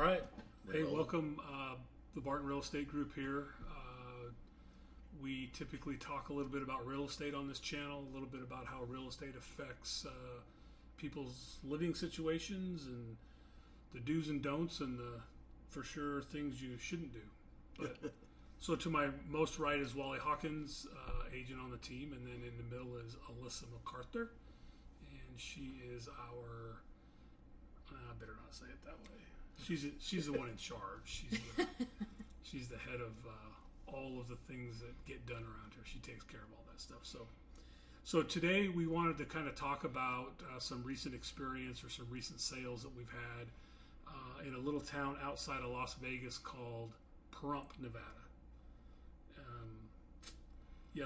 All right. Hey, welcome. The Barton Real Estate Group here. We typically talk a little bit about real estate on this channel, a little bit about how real estate affects people's living situations and the do's and don'ts and the, for sure, things you shouldn't do. But so to my most right is Wally Hawkins, agent on the team, and then in the middle is Alyssa MacArthur, and she is our, I better not say it that way. She's the one in charge. She's the head of all of the things that get done around here. She takes care of all that stuff. So today we wanted to kind of talk about some recent experience or some recent sales that we've had in a little town outside of Las Vegas called Pahrump, Nevada.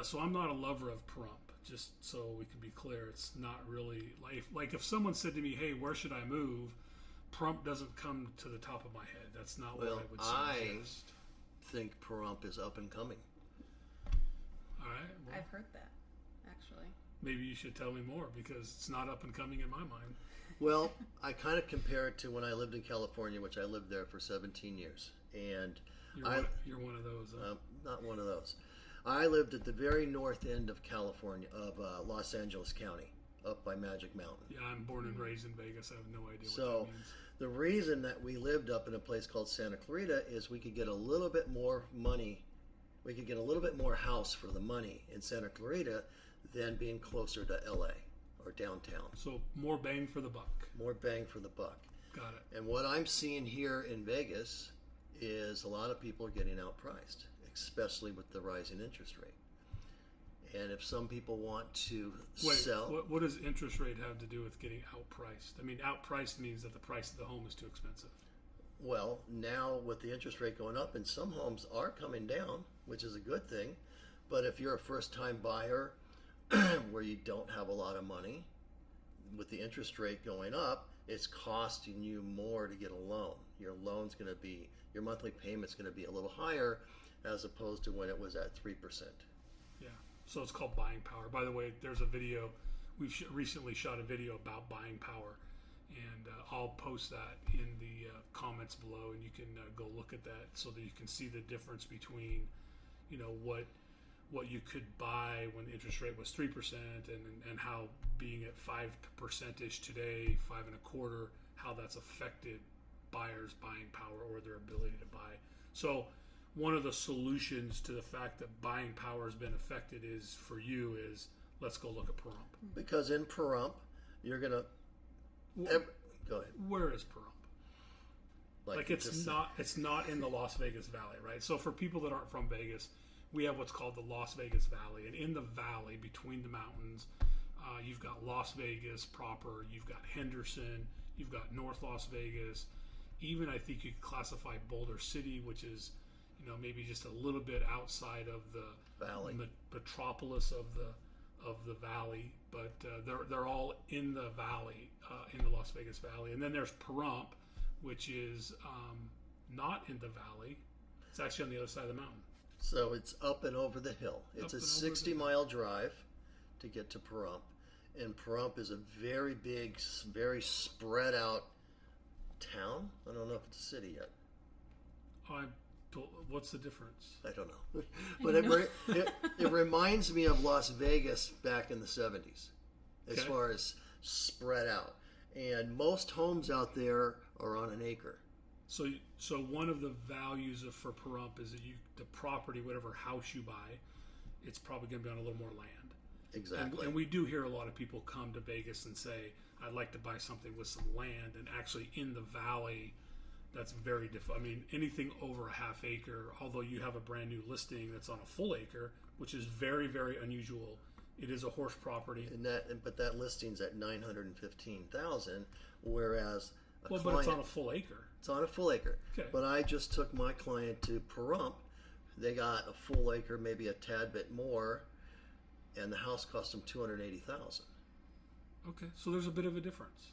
So I'm not a lover of Pahrump. Just so we can be clear, it's not really like if someone said to me, "Hey, where should I move?" Pahrump doesn't come to the top of my head. That's not what I would suggest. I think Pahrump is up and coming. All right. Well, I've heard that, actually. Maybe you should tell me more because it's not up and coming in my mind. Well, I kind of compare it to when I lived in California, which I lived there for 17 years. And you're one of those. Huh? Not one of those. I lived at the very north end of California, of Los Angeles County, up by Magic Mountain. Yeah, I'm born and raised in Vegas. I have no idea what that means. The reason that we lived up in a place called Santa Clarita is we could get a little bit more money. We could get a little bit more house for the money in Santa Clarita than being closer to LA or downtown. So more bang for the buck. More bang for the buck. Got it. And what I'm seeing here in Vegas is a lot of people are getting outpriced, especially with the rising interest rate. And if some people want to sell... What does interest rate have to do with getting outpriced? I mean, outpriced means that the price of the home is too expensive. Well, now with the interest rate going up, and some homes are coming down, which is a good thing. But if you're a first-time buyer where you don't have a lot of money, with the interest rate going up, it's costing you more to get a loan. Your monthly payment's going to be a little higher as opposed to when it was at 3%. Yeah. So it's called buying power. By the way, there's a video. We've recently shot a video about buying power, and I'll post that in the comments below, and you can go look at that so that you can see the difference between, what you could buy when the interest rate was 3% and how being at 5% today, 5.25%, how that's affected buyers' buying power or their ability to buy. So one of the solutions to the fact that buying power has been affected is let's go look at Pahrump. Because in Pahrump, you're going to... Go ahead. Where is Pahrump? Like it's not in the Las Vegas Valley, right? So for people that aren't from Vegas, we have what's called the Las Vegas Valley. And in the valley, between the mountains, you've got Las Vegas proper, you've got Henderson, you've got North Las Vegas. Even I think you could classify Boulder City, which is maybe just a little bit outside of the valley, metropolis of the valley, but they're all in the valley, in the Las Vegas Valley. And then there's Pahrump, which is not in the valley. It's actually on the other side of the mountain. So it's up and over the hill. It's a 60-mile drive to get to Pahrump, and Pahrump is a very big, very spread out town. I don't know if it's a city yet. What's the difference? I don't know. But it reminds me of Las Vegas back in the 70s as far as spread out. And most homes out there are on an acre. So one of the values for Pahrump is that the property, whatever house you buy, it's probably going to be on a little more land. Exactly. And we do hear a lot of people come to Vegas and say, I'd like to buy something with some land. And actually in the valley, that's very difficult. I mean, anything over a half acre, although you have a brand new listing that's on a full acre, which is very, very unusual. It is a horse property. But that listing's at $915,000, whereas but it's on a full acre. It's on a full acre. Okay. But I just took my client to Pahrump. They got a full acre, maybe a tad bit more, and the house cost them $280,000. Okay, so there's a bit of a difference.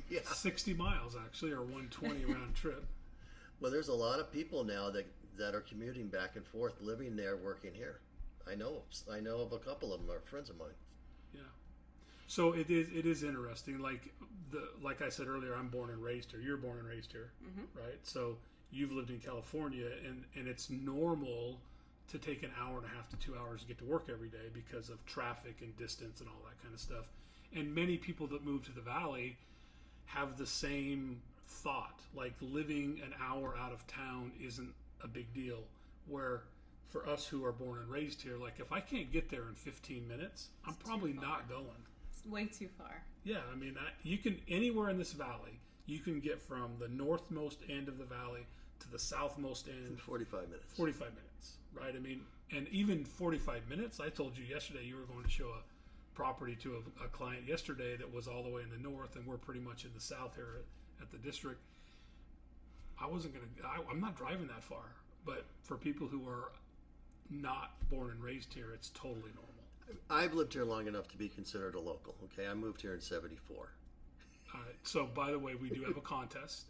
Yeah. 60 miles, actually, or 120 round trip. Well, there's a lot of people now that are commuting back and forth, living there, working here. I know of a couple of them are friends of mine. Yeah. So it is interesting. Like I said earlier, I'm born and raised here. You're born and raised here, right? So you've lived in California, and it's normal to take an hour and a half to 2 hours to get to work every day because of traffic and distance and all that kind of stuff. And many people that move to the Valley have the same thought, like living an hour out of town isn't a big deal. Where for us who are born and raised here, like if I can't get there in 15 minutes, I'm probably not going. It's way too far. Yeah, I mean, you can, anywhere in this valley, you can get from the northmost end of the valley to the southmost end in 45 minutes. 45 minutes, right? I mean, and even 45 minutes, I told you yesterday you were going to show a property to a client yesterday that was all the way in the north, and we're pretty much in the south here at the district. I'm not driving that far, but for people who are not born and raised here, it's totally normal. I've lived here long enough to be considered a local. Okay, I moved here in '74. All right. So, by the way, we do have a contest.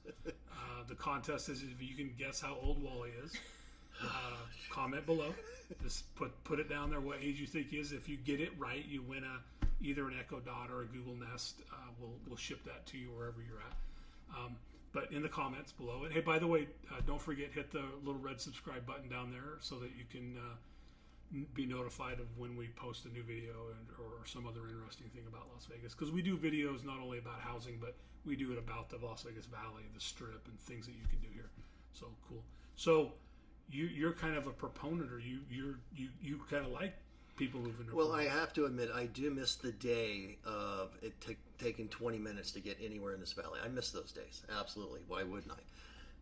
The contest is if you can guess how old Wally is. Comment below. Just put it down there what age you think he is. If you get it right, you win either an Echo Dot or a Google Nest. We'll ship that to you wherever you're at. But in the comments below. And hey, by the way, don't forget, hit the little red subscribe button down there so that you can be notified of when we post a new video or some other interesting thing about Las Vegas. Because we do videos not only about housing, but we do it about the Las Vegas Valley, the Strip, and things that you can do here. So cool. So you're kind of a proponent, or you kind of like people moving to Well, I have to admit, I do miss the day of it taking 20 minutes to get anywhere in this valley. I miss those days. Absolutely. Why wouldn't I?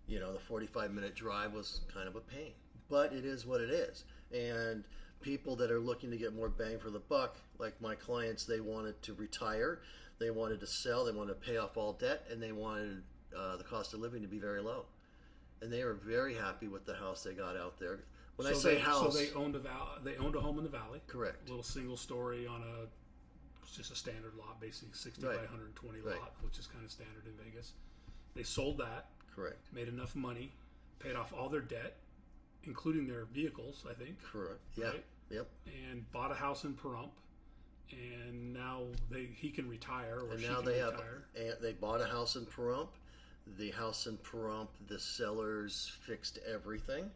You know, the 45-minute drive was kind of a pain. But it is what it is. And people that are looking to get more bang for the buck, like my clients, they wanted to retire, they wanted to sell, they wanted to pay off all debt, and they wanted the cost of living to be very low. And they were very happy with the house they got out there. When I say house, so they owned a home in the valley. Correct. A little single story on just a standard lot, basically 60 by 120 lot, which is kind of standard in Vegas. They sold that. Correct. Made enough money, paid off all their debt, including their vehicles, I think. Correct. Yeah. Right? Yep. And bought a house in Pahrump, and now he can retire, or and she now can they retire. They bought a house in Pahrump. The house in Pahrump, the sellers fixed everything.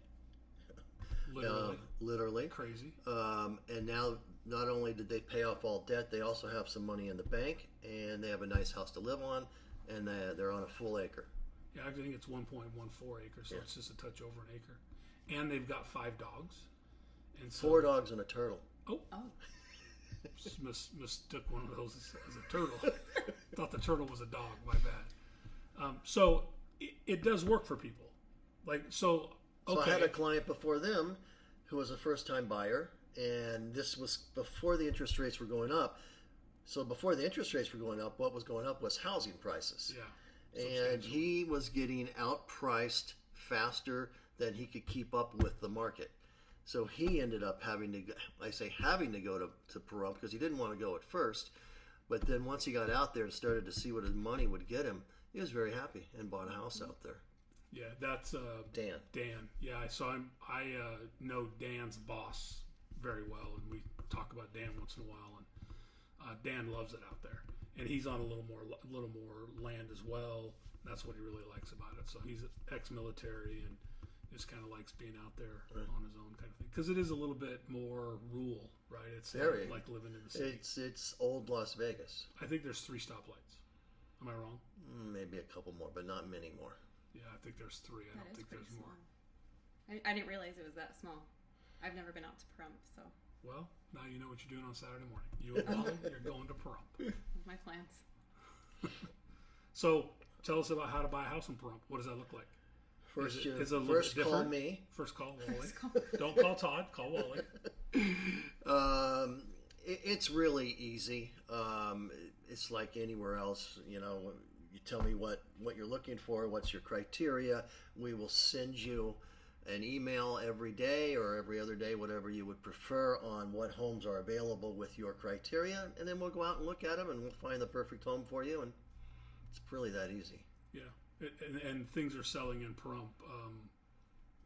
Literally. Crazy. And now, not only did they pay off all debt, they also have some money in the bank, and they have a nice house to live on, and they're on a full acre. Yeah, I think it's 1.14 acres, so it's just a touch over an acre. And they've got 5 dogs. And so, 4 dogs and a turtle. Oh. Mistook one of those as a turtle. Thought the turtle was a dog. My bad. So it does work for people. So I had a client before them who was a first-time buyer, and this was before the interest rates were going up. So before the interest rates were going up, what was going up was housing prices. Yeah. And he was getting outpriced faster than he could keep up with the market. So he ended up having to go to Pahrump because he didn't want to go at first. But then once he got out there and started to see what his money would get him, he was very happy and bought a house out there. Yeah, that's Dan. Yeah, I saw him. I know Dan's boss very well, and we talk about Dan once in a while. And Dan loves it out there, and he's on a little more land as well. That's what he really likes about it. So he's ex-military and just kind of likes being out there on his own kind of thing, because it is a little bit more rural, right? It's very like living in the city. It's old Las Vegas. I think there's 3 stoplights. Am I wrong? Maybe a couple more, but not many more. Yeah, I think there's 3. I don't think there's more. I didn't realize it was that small. I've never been out to Pahrump, so. Well, now you know what you're doing on Saturday morning. You and Wally, you're going to Pahrump. My plans. So, tell us about how to buy a house in Pahrump. What does that look like? First call me. First call Wally. Don't call Todd. Call Wally. It's really easy. It's like anywhere else. You know, you tell me what you're looking for, what's your criteria. We will send you an email every day or every other day, whatever you would prefer, on what homes are available with your criteria, and then we'll go out and look at them, and we'll find the perfect home for you. And it's really that easy. Yeah. And things are selling in Pahrump.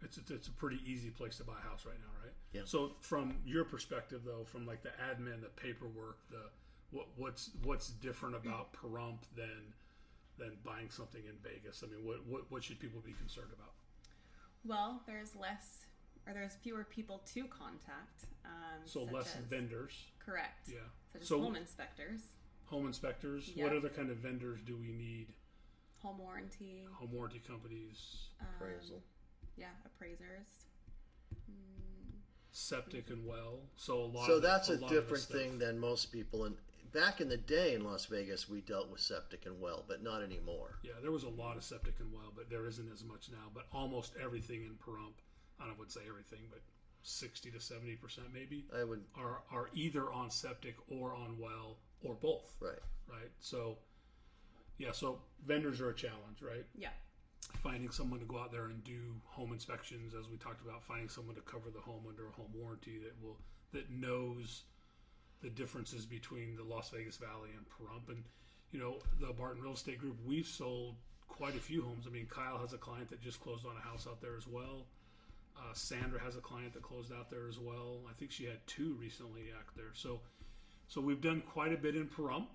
It's a pretty easy place to buy a house right now, right? Yeah. So from your perspective, though, from like the admin, the paperwork, what's different about Pahrump than buying something in Vegas? I mean, what should people be concerned about? Well, there's fewer people to contact. So less vendors. Correct. Yeah. Such as So home inspectors. Home inspectors. Yep. What other kind of vendors do we need? Home warranty. Home warranty companies. Appraisal. Yeah, appraisers. Septic and well. So that's a different thing than most people. And back in the day in Las Vegas, we dealt with septic and well, but not anymore. Yeah, there was a lot of septic and well, but there isn't as much now. But almost everything in Pahrump, I wouldn't say everything, but 60 to 70% maybe are either on septic or on well or both. Right. So yeah, so vendors are a challenge, right? Yeah. Finding someone to go out there and do home inspections, as we talked about, finding someone to cover the home under a home warranty that knows the differences between the Las Vegas Valley and Pahrump. And the Barton Real Estate Group, we've sold quite a few homes. I mean, Kyle has a client that just closed on a house out there as well. Sandra has a client that closed out there as well. I think she had 2 recently out there. So we've done quite a bit in Pahrump.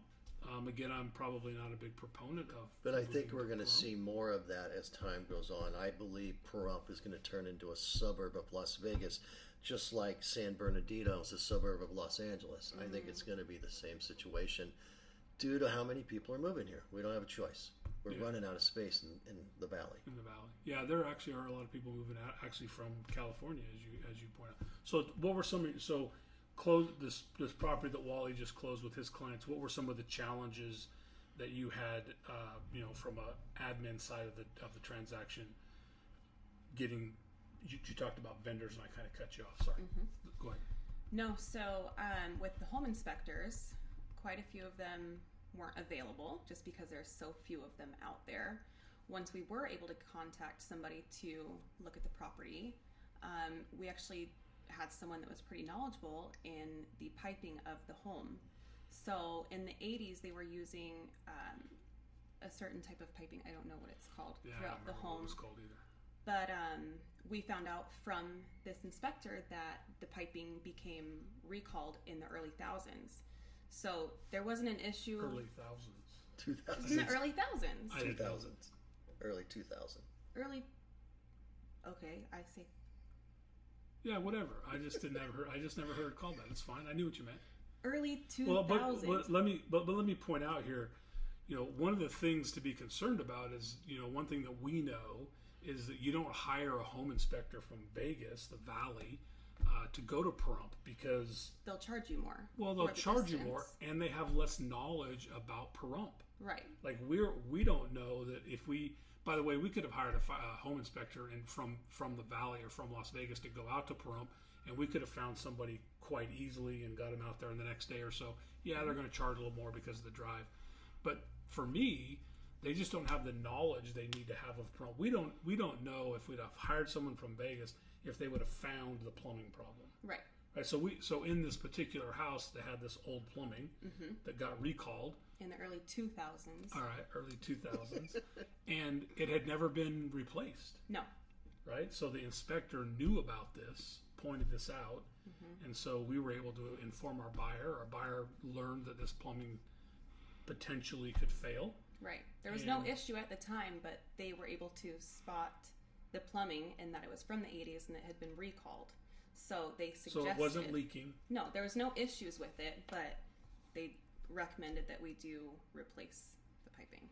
Again, I'm probably not a big proponent of. But I think we're going to see more of that as time goes on. I believe Pahrump is going to turn into a suburb of Las Vegas, just like San Bernardino is a suburb of Los Angeles. I think it's going to be the same situation due to how many people are moving here. We don't have a choice. We're running out of space in the valley. In the valley, yeah, there actually are a lot of people moving out, actually from California, as you point out. So, what were some? So, this property that Wally just closed with his clients. What were some of the challenges that you had, from a admin side of the transaction? You talked about vendors, and I kind of cut you off. Sorry. Go ahead. No, so with the home inspectors, quite a few of them weren't available just because there's so few of them out there. Once we were able to contact somebody to look at the property, we actually had someone that was pretty knowledgeable in the piping of the home. So in the 80s, they were using a certain type of piping. I don't know what it's called throughout the home. What it was called either. But we found out from this inspector that the piping became recalled in the early thousands. So there wasn't an issue. Early thousands. 2000s. In the early thousands. 2000s. Early 2000. Early. Okay, I say. Yeah, whatever. I just never heard it called that. It's fine. I knew what you meant. Early 2000s. Well, but let me point out here. One of the things to be concerned about is, one thing that we know is that you don't hire a home inspector from Vegas, the Valley, to go to Pahrump because they'll charge you more. Well, they'll charge you more, and they have less knowledge about Pahrump. Right. Like we don't know that if we. By the way, we could have hired a home inspector from the Valley or from Las Vegas to go out to Pahrump, and we could have found somebody quite easily and got him out there in the next day or so. Yeah, they're going to charge a little more because of the drive, but for me, they just don't have the knowledge they need to have of Pahrump. We don't know if we'd have hired someone from Vegas if they would have found the plumbing problem. Right. Right. So in this particular house, they had this old plumbing that got recalled in the early 2000s. All right, early 2000s, and it had never been replaced. No. Right. So the inspector knew about this, pointed this out, and so we were able to inform our buyer. Our buyer learned that this plumbing potentially could fail. Right. There was no issue at the time, but they were able to spot the plumbing and that it was from the 80s and it had been recalled. So they suggested... So it wasn't leaking? No, there was no issues with it, but they recommended that we do replace the piping.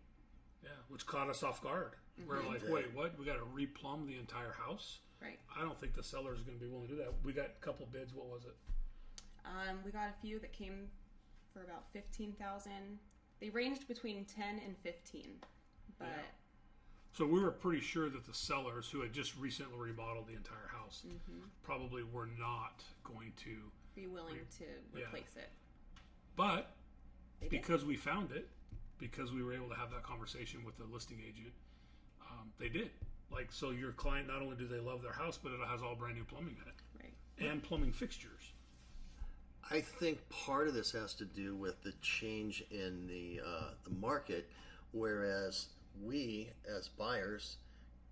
Yeah, which caught us off guard. We're like, wait, what? We got to replumb the entire house? Right. I don't think the seller is going to be willing to do that. We got a couple bids. What was it? We got a few that came for about $15,000. They ranged between 10 and 15, but... Yeah. So we were pretty sure that the sellers, who had just recently remodeled the entire house, probably were not going to be willing to replace it. But because we found it, because we were able to have that conversation with the listing agent, they did. Like, so your client, not only do they love their house, but it has all brand new plumbing in it. Right. And plumbing fixtures. I think part of this has to do with the change in the market, whereas we, as buyers,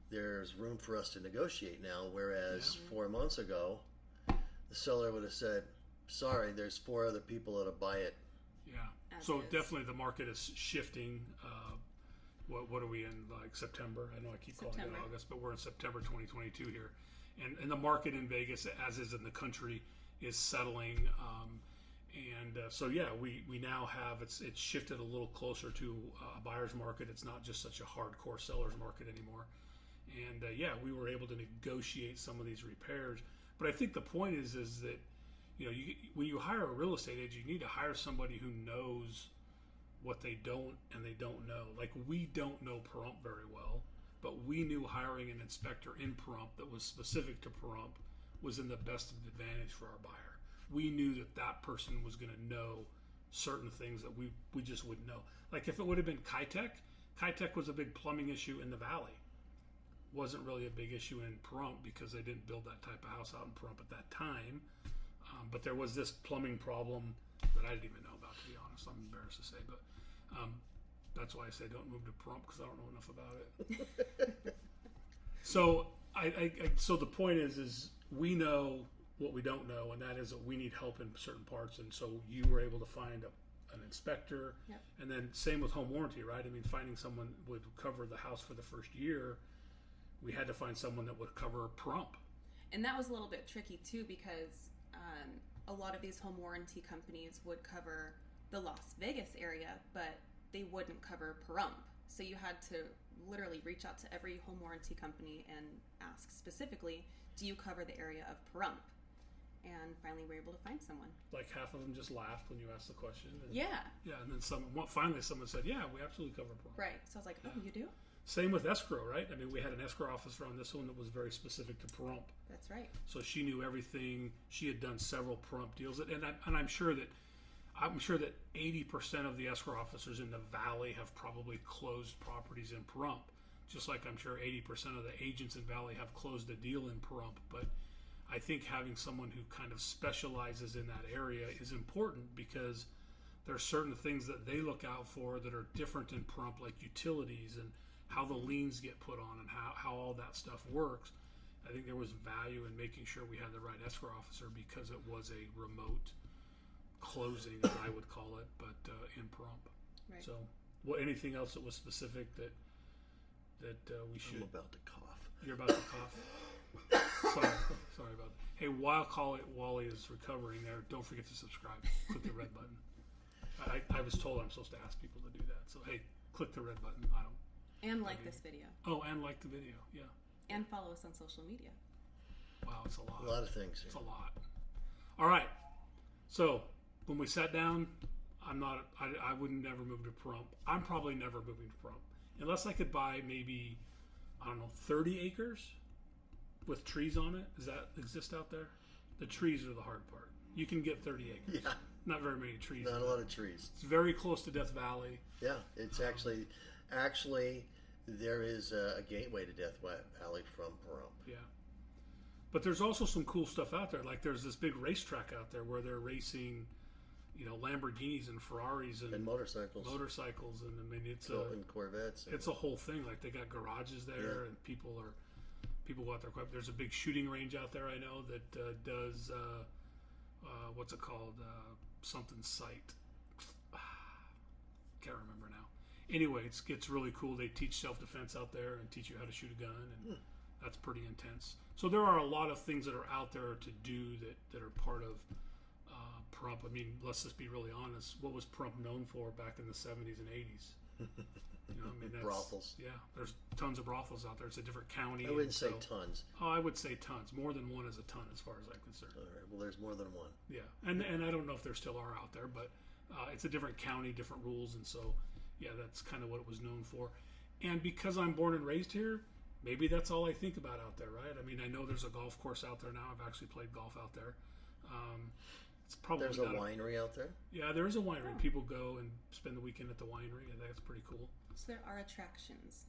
there's room for us to negotiate now, whereas 4 months ago, the seller would have said, sorry, there's 4 other people that'll buy it Yeah. as So is. definitely the market is shifting. What are we in, like September? I know I keep calling it September. August, but we're in September 2022 here. And the market in Vegas, as is in the country, is settling. So yeah, we now have, it's shifted a little closer to a buyer's market. It's not just such a hardcore seller's market anymore. And yeah, we were able to negotiate some of these repairs. But I think the point is that, when you hire a real estate agent, you need to hire somebody who knows what they don't and they don't know. Like, we don't know Pahrump very well, but we knew hiring an inspector in Pahrump that was specific to Pahrump was in the best advantage for our buyer. We knew that person was going to know certain things that we just wouldn't know. Like, if it would have been Kitech was a big plumbing issue in the valley. Wasn't really a big issue in Pahrump because they didn't build that type of house out in Pahrump at that time. But there was this plumbing problem that I didn't even know about, to be honest. I'm embarrassed to say, but that's why I say don't move to Pahrump, because I don't know enough about it. So so the point is we know what we don't know, and that is that we need help in certain parts. And so you were able to find an inspector. Yep. And then same with home warranty, right? I mean, finding someone would cover the house for the first year. We had to find someone that would cover Pahrump. And that was a little bit tricky too, because a lot of these home warranty companies would cover the Las Vegas area, but they wouldn't cover Pahrump. So you had to literally reach out to every home warranty company and ask specifically, do you cover the area of Pahrump? And finally we were able to find someone. Like, half of them just laughed when you asked the question. And, Yeah. Yeah, and then finally someone said, yeah, we absolutely cover Pahrump. Right. So I was like, oh, you do? Same with escrow, right? I mean, we had an escrow officer on this one that was very specific to Pahrump. That's right. So she knew everything. She had done several Pahrump deals, and I'm sure that 80% of the escrow officers in the valley have probably closed properties in Pahrump, just like I'm sure 80% of the agents in Valley have closed a deal in Pahrump. But I think having someone who kind of specializes in that area is important, because there are certain things that they look out for that are different in Pahrump, like utilities and how the liens get put on and how all that stuff works. I think there was value in making sure we had the right escrow officer, because it was a remote closing, as I would call it, but in Pahrump. Right. So, anything else that was specific that we should? I'm about to cough. You're about to cough. Sorry about that. Hey, while Wally is recovering there, don't forget to subscribe. Click the red button. I was told I'm supposed to ask people to do that. So hey, click the red button. I don't. And like this video. Oh, and like the video. Yeah. And follow us on social media. Wow, it's a lot. A lot of things. It's a lot. All right. So when we sat down, I would never move to Pahrump. I'm probably never moving to Pahrump unless I could buy maybe, 30 acres with trees on it. Does that exist out there? The trees are the hard part. You can get 30 acres. Yeah. Not very many trees. Not a lot of trees. It's very close to Death Valley. Yeah, it's actually there is a gateway to Death Valley from Pahrump. Yeah. But there's also some cool stuff out there. Like, there's this big racetrack out there where they're racing, Lamborghinis and Ferraris and motorcycles. And I mean, And Corvettes. It's a whole thing. Like, they got garages there, and people go out there quite. There's a big shooting range out there, I know, that does what's it called? Something site. Can't remember now. Anyway, it's really cool. They teach self-defense out there and teach you how to shoot a gun, and that's pretty intense. So there are a lot of things that are out there to do that are part of Pahrump. I mean, let's just be really honest. What was Pahrump known for back in the 70s and 80s? That's, brothels. Yeah, there's tons of brothels out there. It's a different county. I wouldn't say tons. Oh, I would say tons. More than one is a ton, as far as I'm concerned. All right. Well, there's more than one. Yeah, and I don't know if there still are out there, but it's a different county, different rules, and so yeah, that's kind of what it was known for. And because I'm born and raised here, maybe that's all I think about out there, right? I mean, I know there's a golf course out there now. I've actually played golf out there. It's probably there's a winery out there. Yeah, there is a winery. Oh. People go and spend the weekend at the winery. I think it's pretty cool. So there are attractions.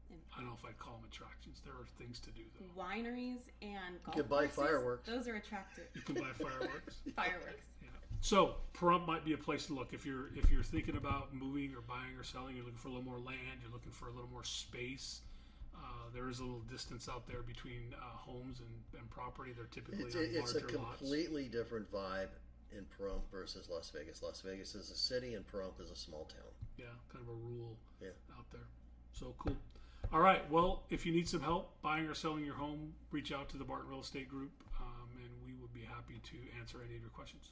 I don't know if I'd call them attractions. There are things to do, though. Wineries and golf You can buy courses, fireworks. Those are attractive. You can buy fireworks. Fireworks. Yeah. So Pahrump might be a place to look if you're thinking about moving or buying or selling. You're looking for a little more land. You're looking for a little more space. There is a little distance out there between homes and property. They're typically on It's a larger lots. completely different vibe in Pahrump versus Las Vegas. Las Vegas is a city and Pahrump is a small town. Yeah, kind of a rural Yeah. out there. So cool. All right. Well, if you need some help buying or selling your home, reach out to the Barton Real Estate Group, and we would be happy to answer any of your questions.